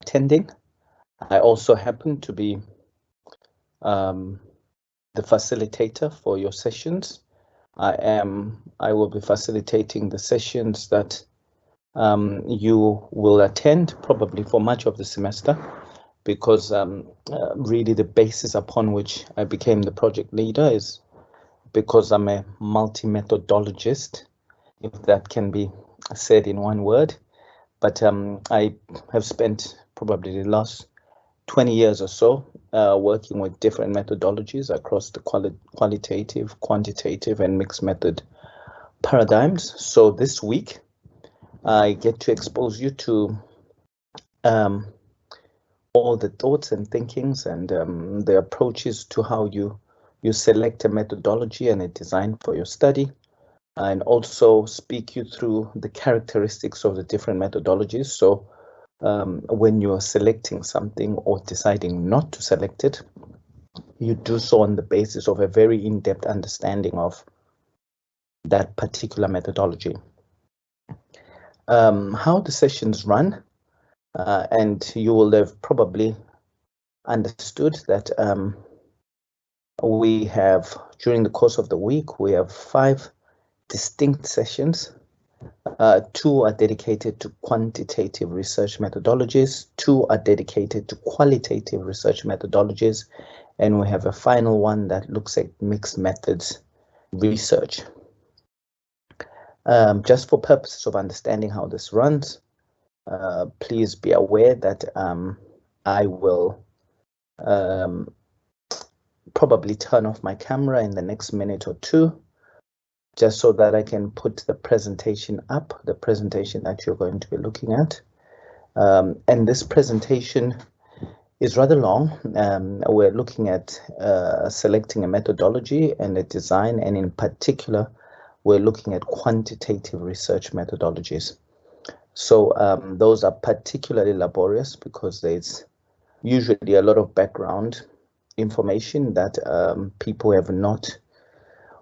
attending. I also happen to be the facilitator for your sessions. I will be facilitating the sessions that you will attend probably for much of the semester, because really the basis upon which I became the project leader is because I'm a multi-methodologist, if that can be said in one word. But I have spent probably the last 20 years or so working with different methodologies across the qualitative, quantitative, and mixed method paradigms. So this week, I get to expose you to all the thoughts and thinkings and the approaches to how you select a methodology and a design for your study, and also speak you through the characteristics of the different methodologies. So when you are selecting something or deciding not to select it, you do so on the basis of a very in-depth understanding of that particular methodology. How the sessions run, and you will have probably understood that we have, during the course of the week, we have 5 distinct sessions. 2 are dedicated to quantitative research methodologies, 2 are dedicated to qualitative research methodologies, and we have a final one that looks at mixed methods research. Just for purposes of understanding how this runs, please be aware that I will probably turn off my camera in the next minute or 2, just so that I can put the presentation up, the presentation that you're going to be looking at. And this presentation is rather long. We're looking at selecting a methodology and a design, and in particular, we're looking at quantitative research methodologies. So those are particularly laborious because there's usually a lot of background information that people have not,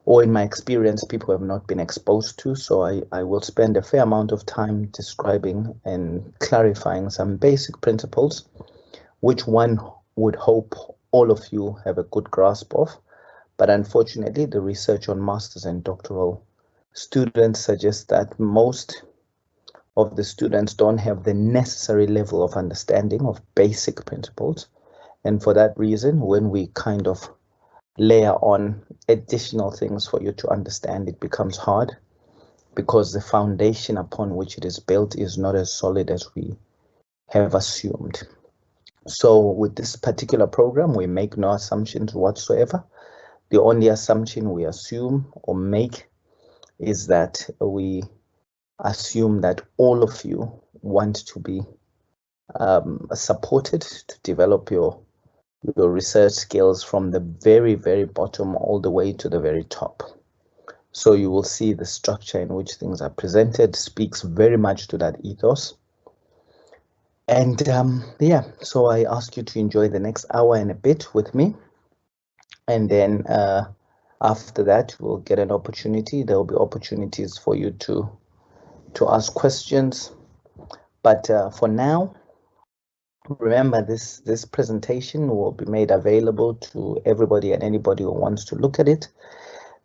or in my experience, people have not been exposed to. So I will spend a fair amount of time describing and clarifying some basic principles, which one would hope all of you have a good grasp of. But unfortunately, the research on masters and doctoral students suggests that most of the students don't have the necessary level of understanding of basic principles. And for that reason, when we kind of layer on additional things for you to understand, it becomes hard, because the foundation upon which it is built is not as solid as we have assumed. So with this particular program, we make no assumptions whatsoever. The only assumption we assume or make is that we assume that all of you want to be supported to develop your research skills from the very, very bottom all the way to the very top. So you will see the structure in which things are presented speaks very much to that ethos. And yeah, so I ask you to enjoy the next hour and a bit with me. And then after that, we'll get an opportunity. There will be opportunities for you to ask questions. But for now, remember, this presentation will be made available to everybody and anybody who wants to look at it.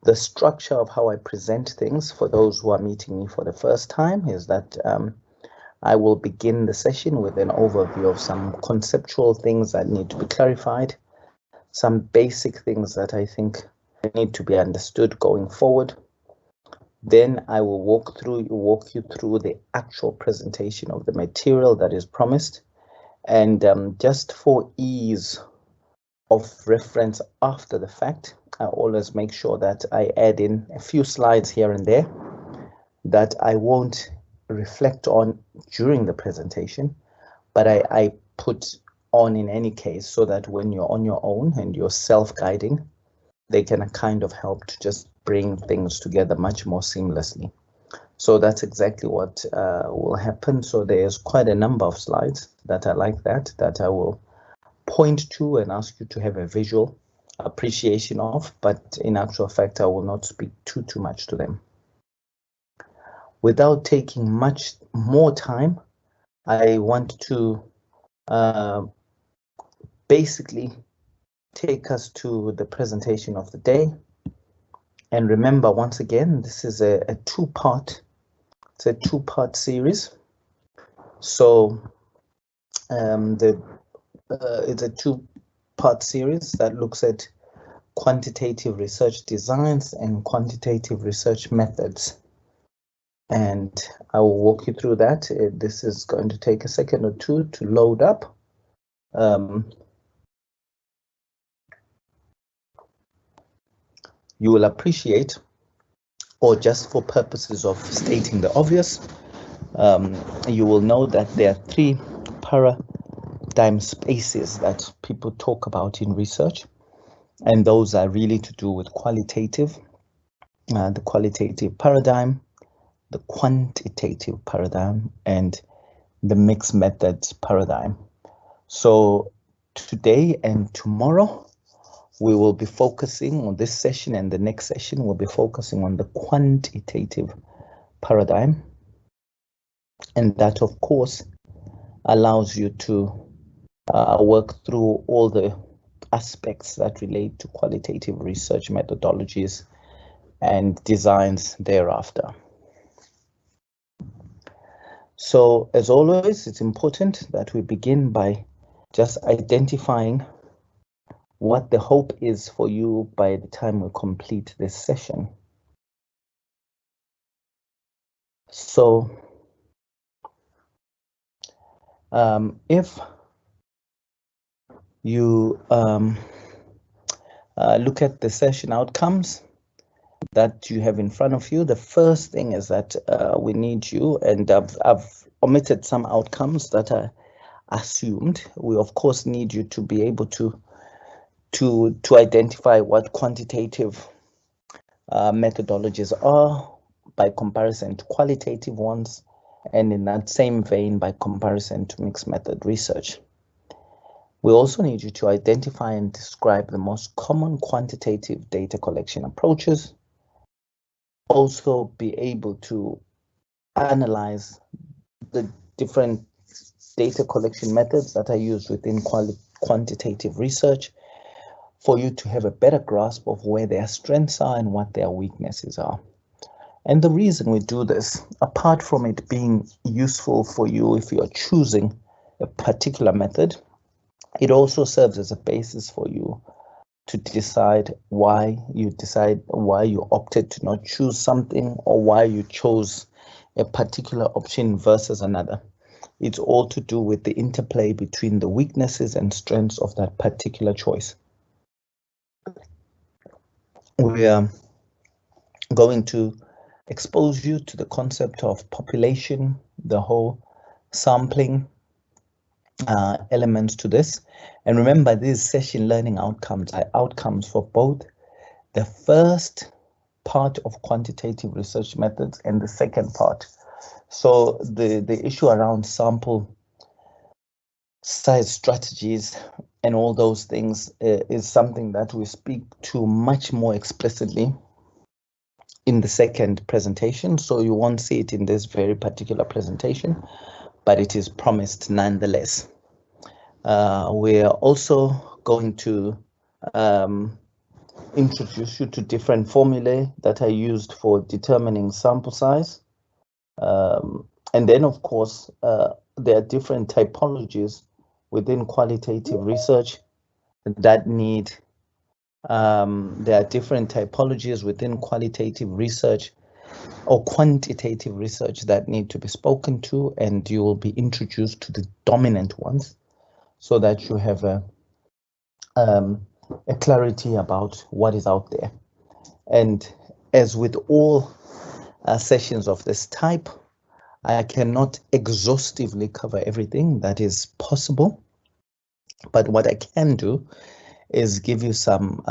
The structure of how I present things for those who are meeting me for the first time is that I will begin the session with an overview of some conceptual things that need to be clarified, some basic things that I think need to be understood going forward. Then I will walk you through the actual presentation of the material that is promised. And just for ease of reference after the fact, I always make sure that I add in a few slides here and there that I won't reflect on during the presentation, but I put on in any case, so that when you're on your own and you're self-guiding, they can kind of help to just bring things together much more seamlessly. So that's exactly what will happen. So there's quite a number of slides that are like that I will point to and ask you to have a visual appreciation of, but in actual fact, I will not speak too much to them. Without taking much more time, I want to basically take us to the presentation of the day. And remember, once again, this is a two-part series. So it's a two-part series that looks at quantitative research designs and quantitative research methods. And I will walk you through that. This is going to take a second or two to load up. You will appreciate, or just for purposes of stating the obvious, you will know that there are three paradigm spaces that people talk about in research, and those are really to do with qualitative, the qualitative paradigm, the quantitative paradigm, and the mixed methods paradigm. So today and tomorrow, we will be focusing on this session, and the next session will be focusing on the quantitative paradigm. And that, of course, allows you to work through all the aspects that relate to qualitative research methodologies and designs thereafter. So, as always, it's important that we begin by just identifying what the hope is for you by the time we complete this session. So, if you look at the session outcomes that you have in front of you, the first thing is that we need you, and I've omitted some outcomes that are assumed. We of course need you to be able to identify what quantitative methodologies are by comparison to qualitative ones, and in that same vein by comparison to mixed method research. We also need you to identify and describe the most common quantitative data collection approaches. Also be able to analyze the different data collection methods that are used within quantitative research for you to have a better grasp of where their strengths are and what their weaknesses are. And the reason we do this, apart from it being useful for you if you're choosing a particular method, it also serves as a basis for you to decide why you opted to not choose something, or why you chose a particular option versus another. It's all to do with the interplay between the weaknesses and strengths of that particular choice. We are going to expose you to the concept of population, the whole sampling elements to this. And remember, these session learning outcomes are outcomes for both the first part of quantitative research methods and the second part. So the issue around sample size strategies and all those things is something that we speak to much more explicitly in the second presentation. So you won't see it in this very particular presentation, but it is promised nonetheless. We are also going to introduce you to different formulae that are used for determining sample size. And then, of course, there are different typologies within qualitative research that need, there are different typologies within qualitative research or quantitative research that need to be spoken to, and you will be introduced to the dominant ones so that you have a clarity about what is out there. And as with all sessions of this type, I cannot exhaustively cover everything that is possible, but what I can do is give you some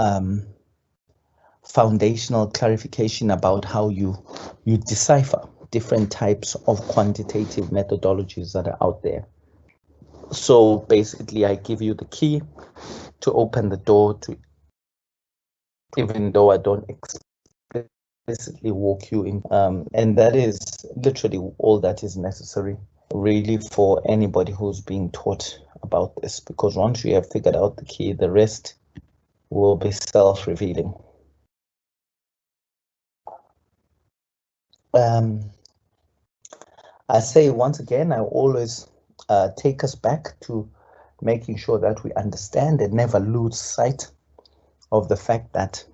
foundational clarification about how you decipher different types of quantitative methodologies that are out there. So basically, I give you the key to open the door to, even though I don't explicitly walk you in, and that is literally all that is necessary really for anybody who's being taught about this, because once you have figured out the key, the rest will be self-revealing. I say once again, I always take us back to making sure that we understand and never lose sight of the fact that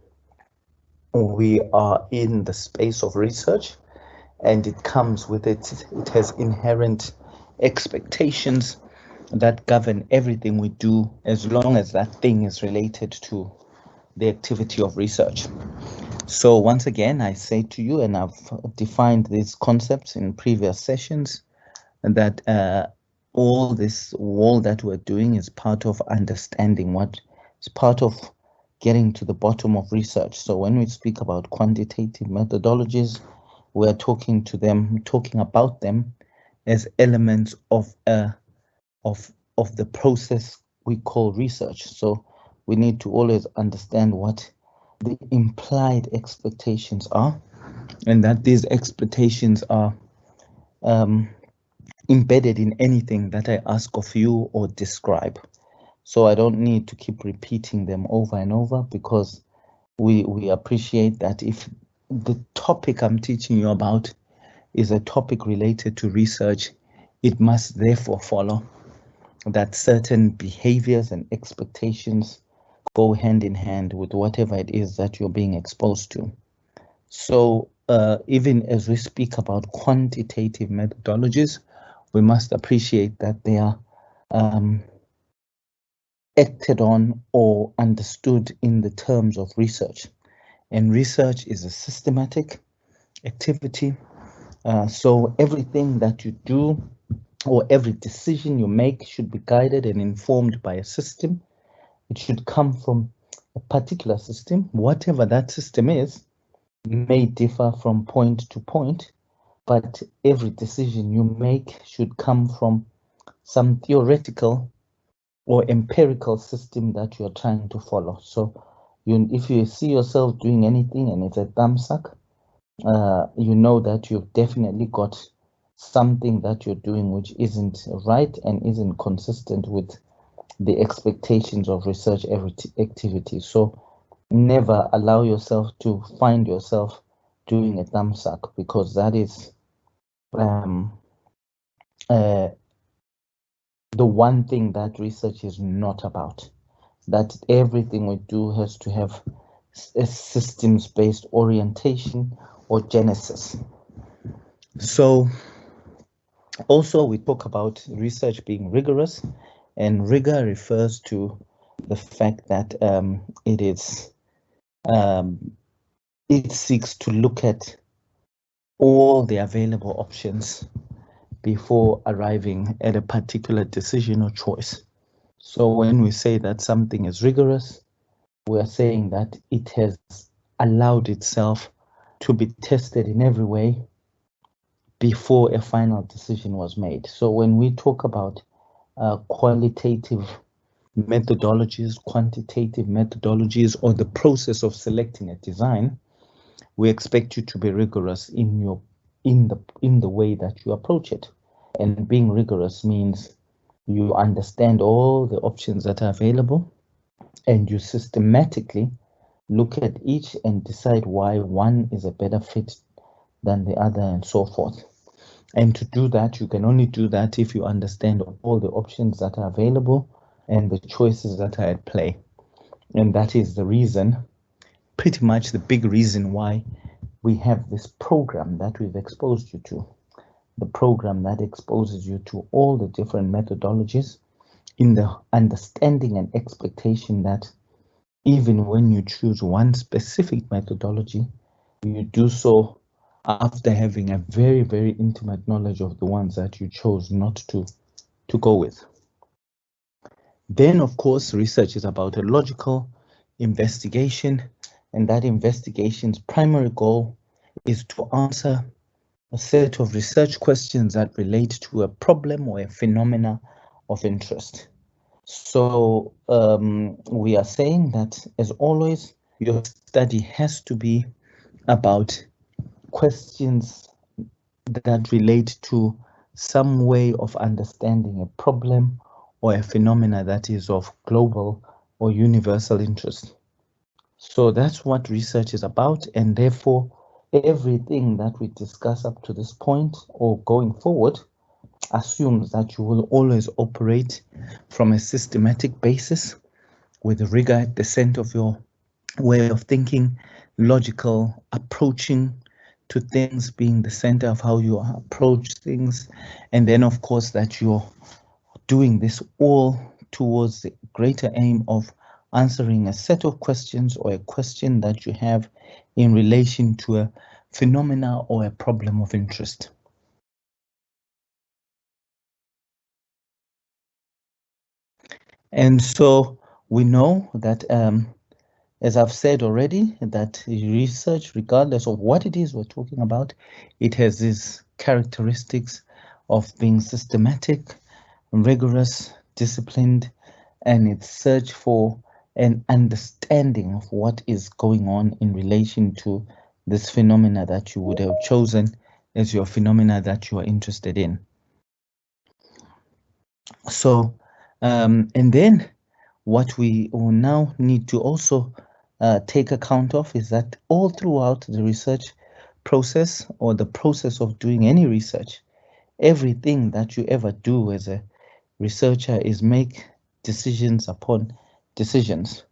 we are in the space of research, and it comes with it. It has inherent expectations that govern everything we do, as long as that thing is related to the activity of research. So once again, I say to you, and I've defined these concepts in previous sessions, that all that we're doing is part of understanding what is part of getting to the bottom of research. So when we speak about quantitative methodologies, we're talking about them as elements of the process we call research. So we need to always understand what the implied expectations are, and that these expectations are embedded in anything that I ask of you or describe. So I don't need to keep repeating them over and over, because we appreciate that if the topic I'm teaching you about is a topic related to research, it must therefore follow that certain behaviors and expectations go hand in hand with whatever it is that you're being exposed to. So even as we speak about quantitative methodologies, we must appreciate that they are acted on or understood in the terms of research. And research is a systematic activity. So everything that you do or every decision you make should be guided and informed by a system. It should come from a particular system. Whatever that system is may differ from point to point, but every decision you make should come from some theoretical or empirical system that you're trying to follow. So if you see yourself doing anything and it's a thumbsuck, you know that you've definitely got something that you're doing which isn't right and isn't consistent with the expectations of research activity. So never allow yourself to find yourself doing a thumbsuck, because that is the one thing that research is not about. That everything we do has to have a systems-based orientation or genesis. So also we talk about research being rigorous, and rigor refers to the fact that it seeks to look at all the available options before arriving at a particular decision or choice. So when we say that something is rigorous, we are saying that it has allowed itself to be tested in every way before a final decision was made. So when we talk about qualitative methodologies, quantitative methodologies, or the process of selecting a design, we expect you to be rigorous in the way that you approach it. And being rigorous means you understand all the options that are available, and you systematically look at each and decide why one is a better fit than the other, and so forth. And to do that, you can only do that if you understand all the options that are available and the choices that are at play. And that is the reason, pretty much the big reason why we have this program that we've exposed you to. The program that exposes you to all the different methodologies, in the understanding and expectation that even when you choose one specific methodology, you do so after having a very, very intimate knowledge of the ones that you chose not to go with. Then, of course, research is about a logical investigation, and that investigation's primary goal is to answer a set of research questions that relate to a problem or a phenomena of interest. So we are saying that, as always, your study has to be about questions that relate to some way of understanding a problem or a phenomena that is of global or universal interest. So that's what research is about, and therefore everything that we discuss up to this point or going forward assumes that you will always operate from a systematic basis with rigor at the center of your way of thinking, logical approaching to things being the center of how you approach things, and then of course that you're doing this all towards the greater aim of answering a set of questions or a question that you have in relation to a phenomena or a problem of interest. And so we know that, as I've said already, that research, regardless of what it is we're talking about, it has these characteristics of being systematic, rigorous, disciplined, and its search for an understanding of what is going on in relation to this phenomena that you would have chosen as your phenomena that you are interested in. So, and then what we will now need to also take account of is that all throughout the research process or the process of doing any research, everything that you ever do as a researcher is make decisions upon decisions,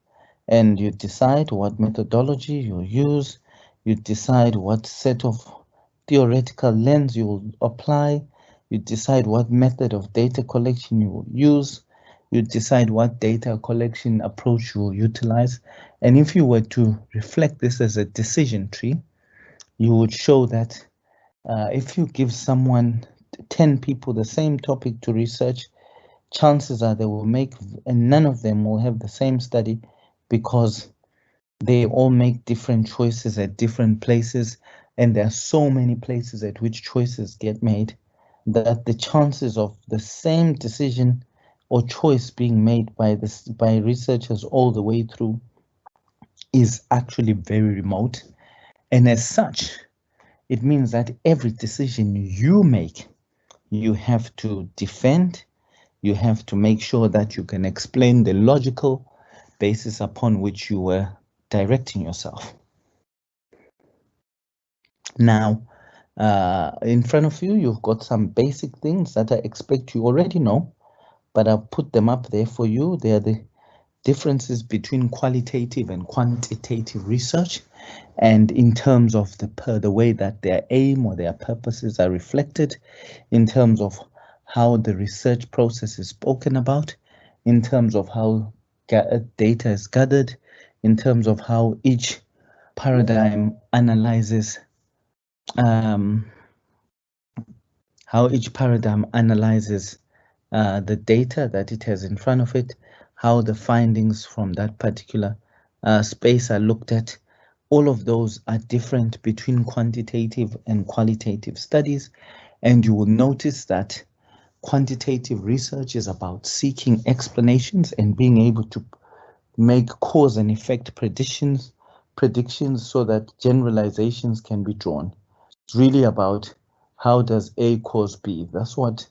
and you decide what methodology you use, you decide what set of theoretical lens you will apply, you decide what method of data collection you will use, you decide what data collection approach you will utilize. And if you were to reflect this as a decision tree, you would show that if you give someone 10 people the same topic to research, chances are they will make, and none of them will have the same study because they all make different choices at different places, and there are so many places at which choices get made that the chances of the same decision or choice being made by researchers all the way through is actually very remote. And as such, it means that every decision you make, you have to defend, you have to make sure that you can explain the logical basis upon which you were directing yourself. Now, in front of you, you've got some basic things that I expect you already know, but I've put them up there for you. They are the differences between qualitative and quantitative research, and in terms of the way that their aim or their purposes are reflected, in terms of how the research process is spoken about, in terms of how data is gathered, in terms of how each paradigm analyzes the data that it has in front of it, how the findings from that particular space are looked at. All of those are different between quantitative and qualitative studies, and you will notice that quantitative research is about seeking explanations and being able to make cause and effect predictions so that generalizations can be drawn. It's really about how does A cause B? That's what,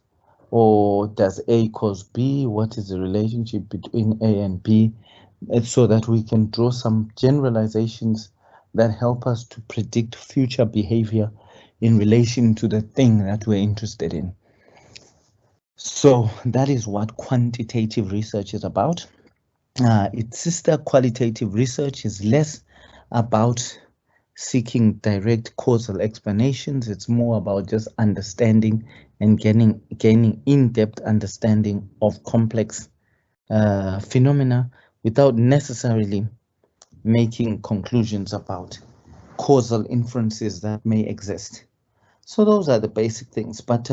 or does A cause B? What is the relationship between A and B? So that we can draw some generalizations that help us to predict future behavior in relation to the thing that we're interested in. So that is what quantitative research is about. Its sister qualitative research is less about seeking direct causal explanations. It's more about just understanding and gaining in-depth understanding of complex phenomena without necessarily making conclusions about causal inferences that may exist. So those are the basic things, but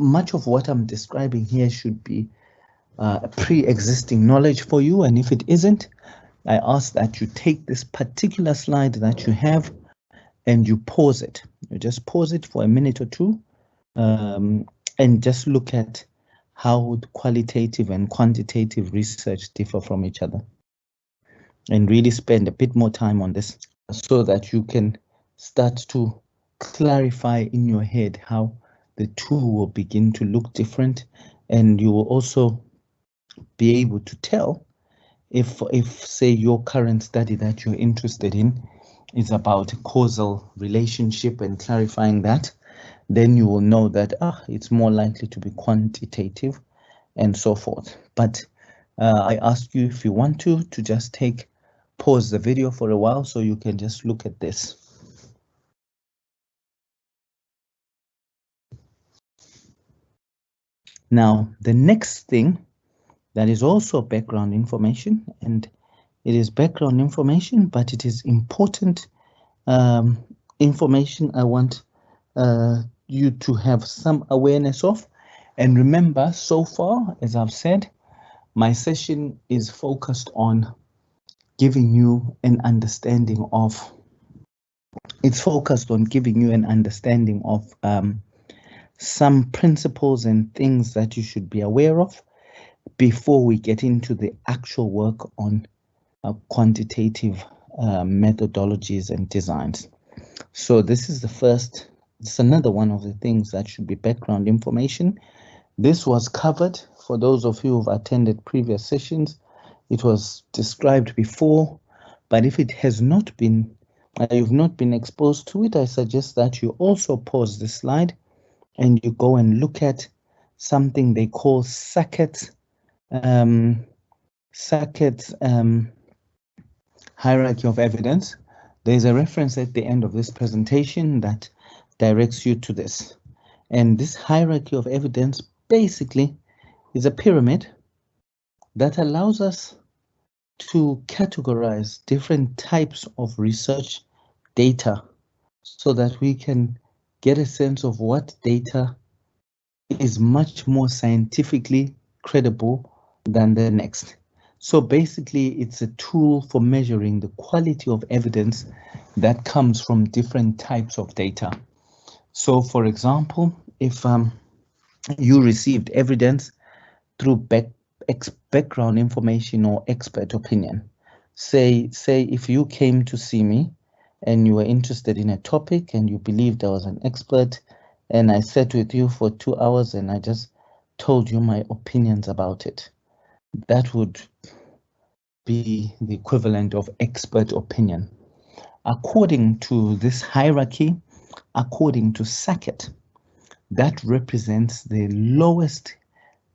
much of what I'm describing here should be pre-existing knowledge for you, and if it isn't, I ask that you take this particular slide that you have and you pause it. You just pause it for a minute or two and just look at how qualitative and quantitative research differ from each other, and really spend a bit more time on this so that you can start to clarify in your head how the two will begin to look different And you will also be able to tell if say your current study that you're interested in is about a causal relationship and clarifying that, then you will know that it's more likely to be quantitative and so forth. But I ask you, if you want to just pause the video for a while so you can just look at this. Now, the next thing that is also background information, and it is background information, but it is important information I want you to have some awareness of. And remember, so far, as I've said, my session is focused on giving you an understanding of, some principles and things that you should be aware of before we get into the actual work on quantitative methodologies and designs. So this is the first, it's another one of the things that should be background information. This was covered for those of you who've attended previous sessions. It was described before, but if it has not been, you've not been exposed to it, I suggest that you also pause the slide and you go and look at something they call Sackett's hierarchy of evidence. There's a reference at the end of this presentation that directs you to this. And this hierarchy of evidence basically is a pyramid that allows us to categorize different types of research data so that we can get a sense of what data is much more scientifically credible than the next. So basically, it's a tool for measuring the quality of evidence that comes from different types of data. So for example, if you received evidence through background information or expert opinion, say if you came to see me and you were interested in a topic and you believed I was an expert, and I sat with you for 2 hours and I just told you my opinions about it, that would be the equivalent of expert opinion. According to this hierarchy, according to Sackett, that represents the lowest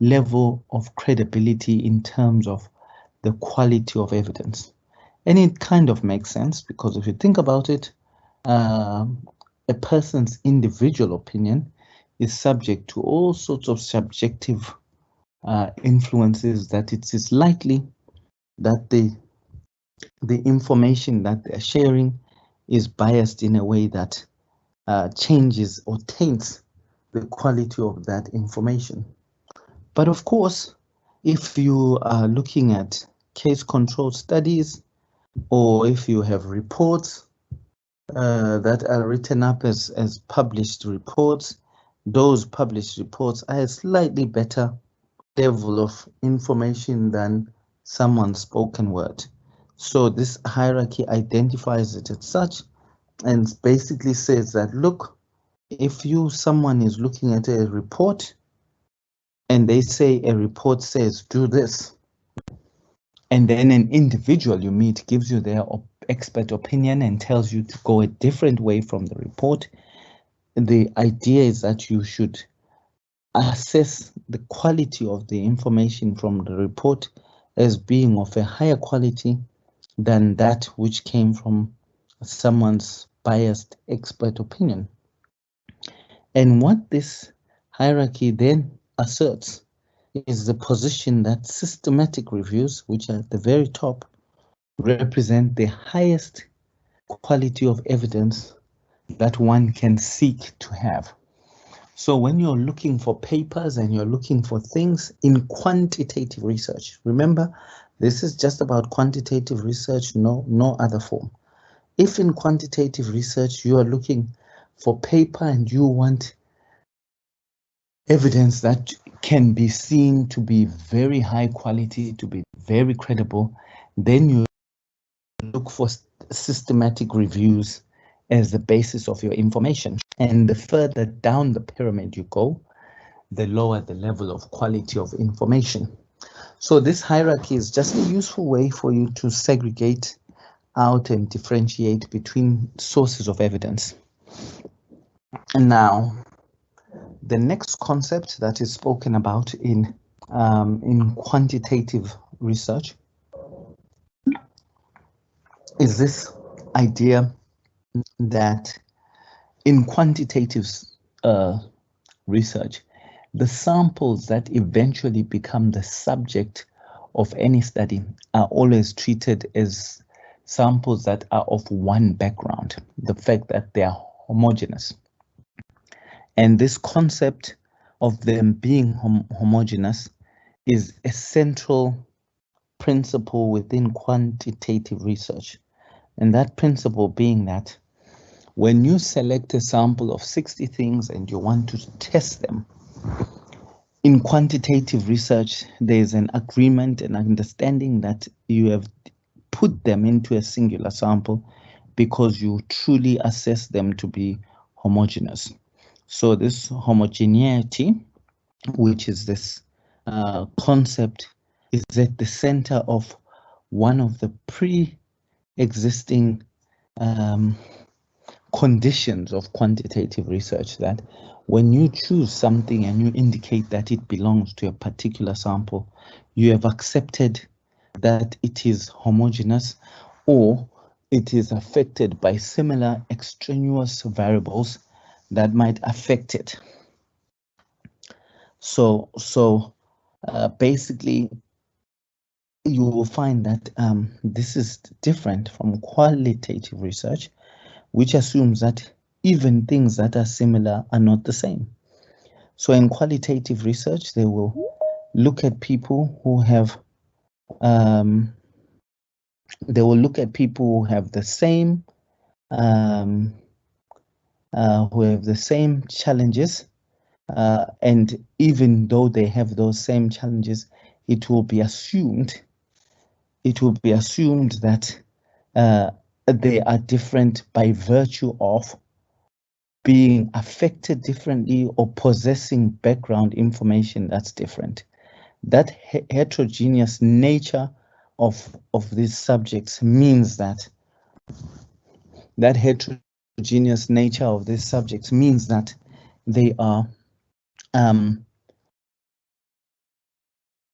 level of credibility in terms of the quality of evidence. And it kind of makes sense, because if you think about it, a person's individual opinion is subject to all sorts of subjective influences, that it is likely that the information that they're sharing is biased in a way that changes or taints the quality of that information. But of course, if you are looking at case-controlled studies, or if you have reports that are written up as published reports, those published reports are a slightly better level of information than someone's spoken word. So this hierarchy identifies it as such and basically says that, look, if someone is looking at a report and they say a report says do this, and then an individual you meet gives you their expert opinion and tells you to go a different way from the report, the idea is that you should assess the quality of the information from the report as being of a higher quality than that which came from someone's biased expert opinion. And what this hierarchy then asserts is the position that systematic reviews, which are at the very top, represent the highest quality of evidence that one can seek to have. So when you're looking for papers and you're looking for things in quantitative research, remember, this is just about quantitative research, no other form. If in quantitative research you are looking for paper and you want evidence that can be seen to be very high quality, to be very credible, then you look for systematic reviews as the basis of your information. And the further down the pyramid you go, the lower the level of quality of information. So this hierarchy is just a useful way for you to segregate out and differentiate between sources of evidence. And now, the next concept that is spoken about in quantitative research is this idea that in quantitative research, the samples that eventually become the subject of any study are always treated as samples that are of one background, the fact that they are homogeneous. And this concept of them being homogeneous is a central principle within quantitative research. And that principle being that when you select a sample of 60 things and you want to test them, in quantitative research, there's an agreement and understanding that you have put them into a singular sample because you truly assess them to be homogeneous. So this homogeneity, which is this concept, is at the center of one of the pre-existing conditions of quantitative research, that when you choose something and you indicate that it belongs to a particular sample, you have accepted that it is homogeneous or it is affected by similar extraneous variables that might affect it. So basically, you will find that this is different from qualitative research, which assumes that even things that are similar are not the same. So in qualitative research, they will look at people who have the same challenges, and even though they have those same challenges, it will be assumed that they are different by virtue of being affected differently or possessing background information that's different. That heterogeneous nature of these subjects means that they are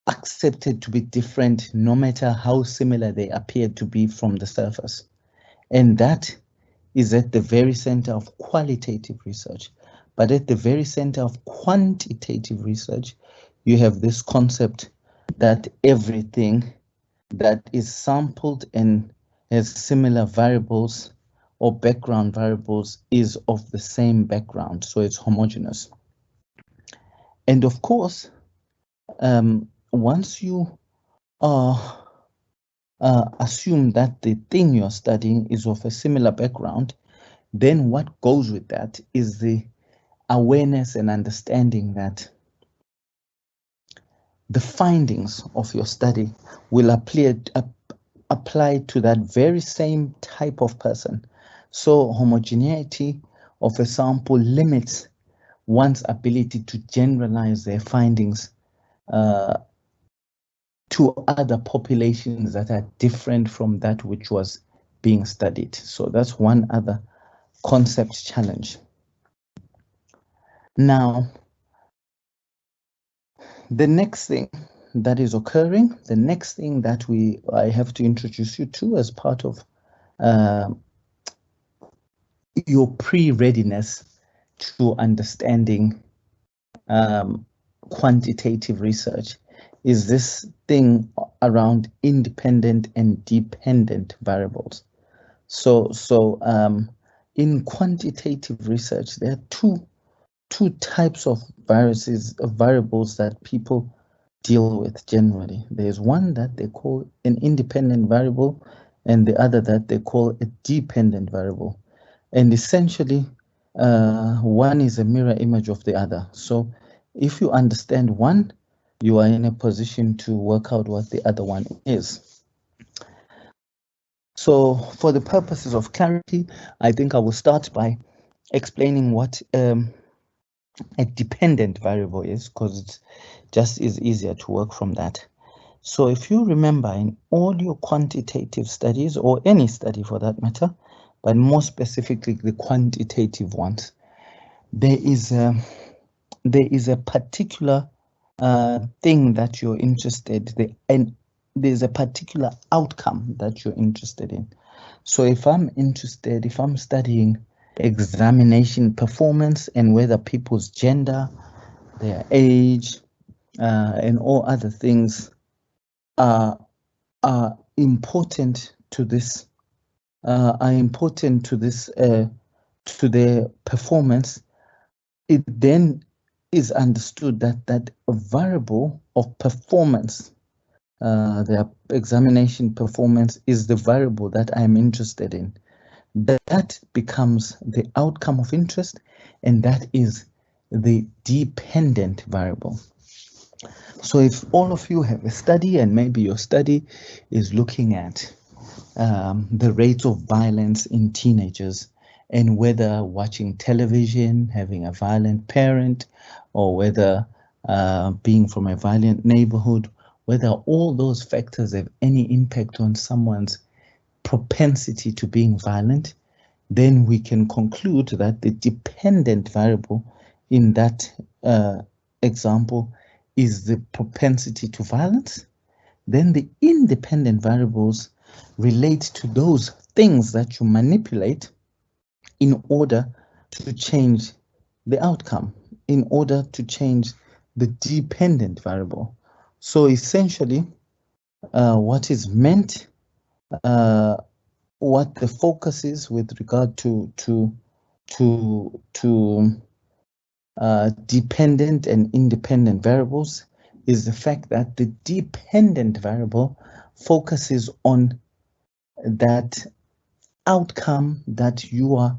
accepted to be different no matter how similar they appear to be from the surface. And that is at the very center of qualitative research. But at the very center of quantitative research, you have this concept that everything that is sampled and has similar variables or background variables is of the same background, so it's homogeneous. And of course, once you assume that the thing you're studying is of a similar background, then what goes with that is the awareness and understanding that the findings of your study will apply to that very same type of person. So homogeneity of a sample limits one's ability to generalize their findings to other populations that are different from that which was being studied. So that's one other concept challenge. Now, the next thing that is occurring, the next thing that I have to introduce you to as part of your pre-readiness to understanding quantitative research is this thing around independent and dependent variables. So in quantitative research, there are two types of variables that people deal with generally. There's one that they call an independent variable and the other that they call a dependent variable. And essentially, one is a mirror image of the other. So if you understand one, you are in a position to work out what the other one is. So for the purposes of clarity, I think I will start by explaining what a dependent variable is, because it just is easier to work from that. So if you remember in all your quantitative studies, or any study for that matter, but more specifically the quantitative ones, there is a particular thing that you're interested in, and there's a particular outcome that you're interested in. So if I'm studying examination performance and whether people's gender, their age, and all other things are important to this, to their performance, it then is understood that that variable of performance, their examination performance, is the variable that I'm interested in. That becomes the outcome of interest, and that is the dependent variable. So if all of you have a study, and maybe your study is looking at the rate of violence in teenagers, and whether watching television, having a violent parent, or whether being from a violent neighborhood, whether all those factors have any impact on someone's propensity to being violent, then we can conclude that the dependent variable in that example is the propensity to violence. Then the independent variables relate to those things that you manipulate in order to change the outcome, in order to change the dependent variable. So essentially, what is meant, what the focus is with regard to dependent and independent variables, is the fact that the dependent variable focuses on that outcome that you are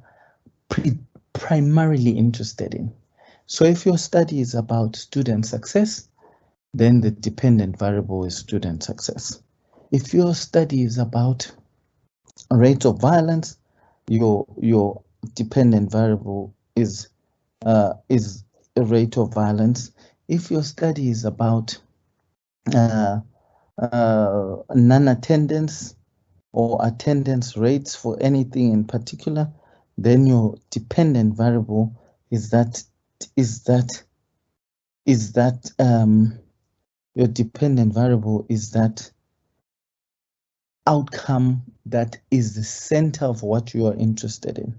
primarily interested in. So if your study is about student success, then the dependent variable is student success. If your study is about rate of violence, your dependent variable is a rate of violence. If your study is about non-attendance or attendance rates for anything in particular, then your dependent variable is that your dependent variable is that outcome that is the center of what you are interested in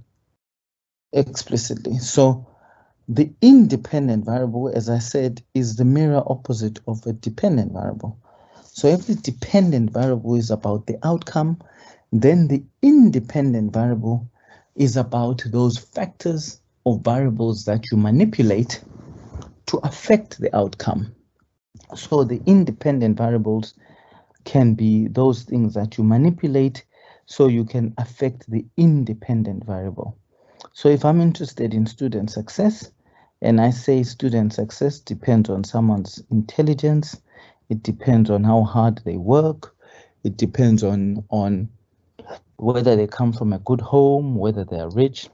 explicitly. So the independent variable, as I said, is the mirror opposite of a dependent variable. So if the dependent variable is about the outcome, then the independent variable is about those factors or variables that you manipulate to affect the outcome. So the independent variables can be those things that you manipulate so you can affect the independent variable. So if I'm interested in student success, and I say student success depends on someone's intelligence, it depends on how hard they work, it depends on whether they come from a good home, whether they're rich,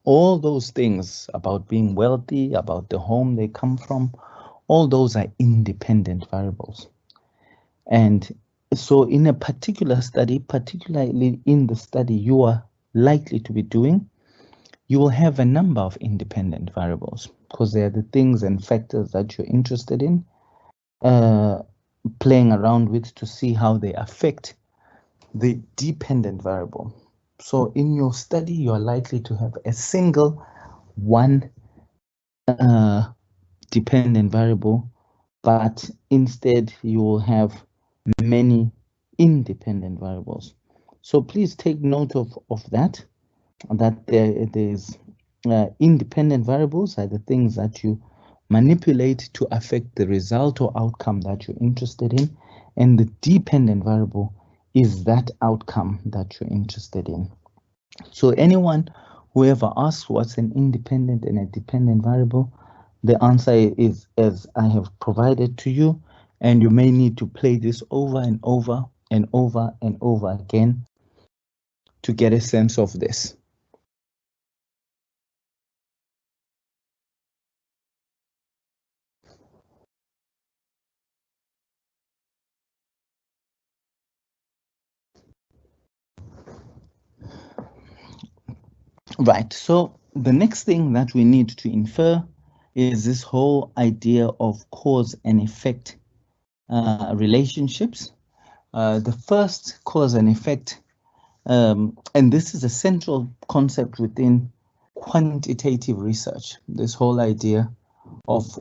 all those things about being wealthy, about the home they come from, all those are independent variables. And so in a particular study, particularly in the study you are likely to be doing, you will have a number of independent variables because they are the things and factors that you're interested in playing around with to see how they affect the dependent variable. So in your study, you are likely to have a single one dependent variable, but instead you will have many independent variables. So please take note of that there's independent variables are the things that you manipulate to affect the result or outcome that you're interested in, and the dependent variable is that outcome that you're interested in. So anyone who ever asks what's an independent and a dependent variable, the answer is as I have provided to you, and you may need to play this over and over and over and over again to get a sense of this. Right, so the next thing that we need to infer is this whole idea of cause and effect relationships. The first cause and effect, and this is a central concept within quantitative research, this whole idea of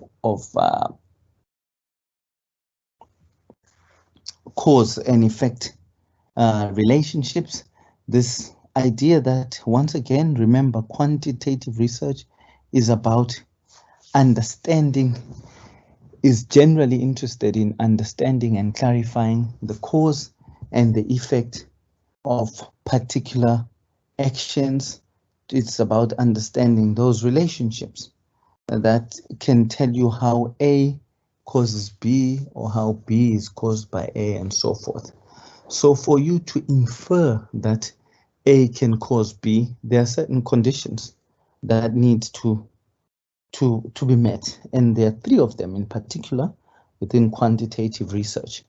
cause and effect relationships. This idea that, once again, remember, quantitative research is about understanding, is generally interested in understanding and clarifying the cause and the effect of particular actions. It's about understanding those relationships that can tell you how A causes B or how B is caused by A and so forth. So for you to infer that A can cause B, there are certain conditions that need to be met, and there are three of them in particular within quantitative research.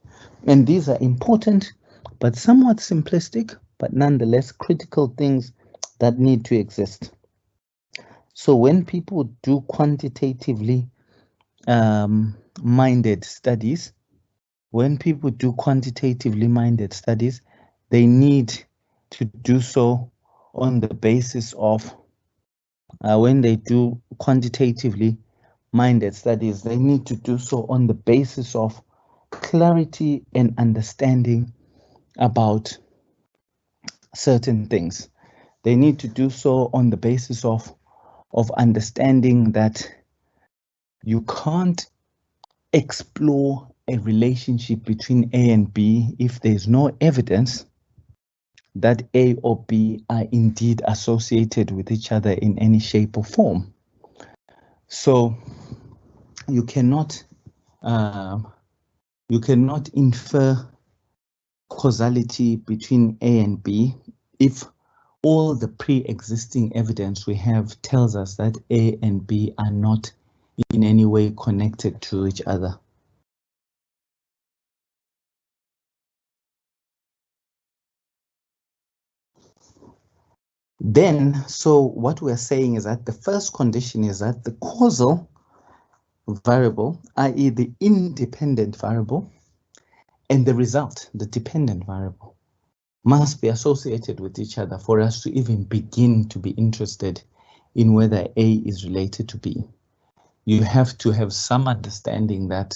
And these are important but somewhat simplistic, but nonetheless critical things that need to exist. So when people do quantitatively minded studies, they need to do so on the basis of, when they do quantitatively minded studies, they need to do so on the basis of clarity and understanding about certain things. They need to do so on the basis of understanding that you can't explore a relationship between A and B if there's no evidence that A or B are indeed associated with each other in any shape or form. So you cannot infer causality between A and B if all the pre-existing evidence we have tells us that A and B are not in any way connected to each other. Then, so what we're saying is that the first condition is that the causal variable, i.e. the independent variable, and the result, the dependent variable, must be associated with each other for us to even begin to be interested in whether A is related to B. You have to have some understanding that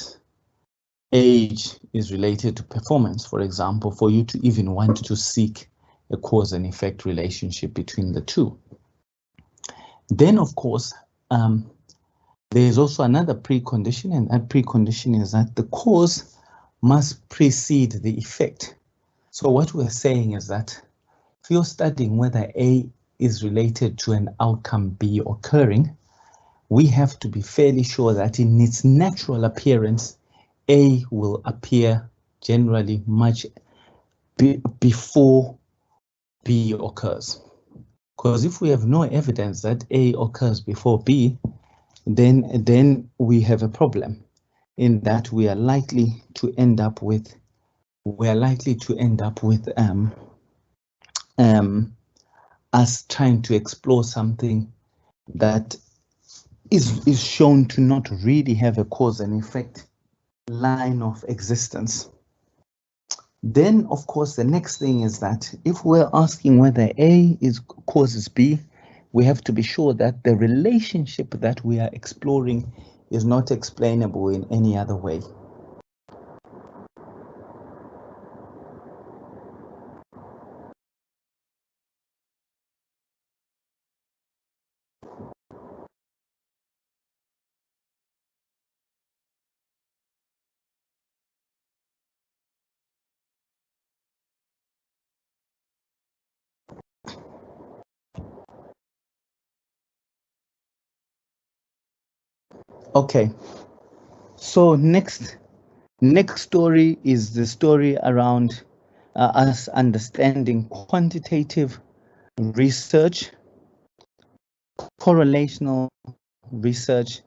age is related to performance, for example, for you to even want to seek a cause and effect relationship between the two. Then, of course, there's also another precondition, and that precondition is that the cause must precede the effect. So what we're saying is that if you're studying whether A is related to an outcome B occurring, we have to be fairly sure that in its natural appearance, A will appear generally much before B occurs. Because if we have no evidence that A occurs before B, then we have a problem in that we are likely to end up with us trying to explore something that is shown to not really have a cause and effect line of existence. Then, of course, the next thing is that if we're asking whether A causes B, we have to be sure that the relationship that we are exploring is not explainable in any other way. Okay, so next story is the story around us understanding quantitative research, correlational research,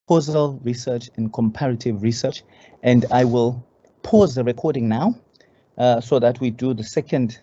causal research, and comparative research. And I will pause the recording now so that we do the second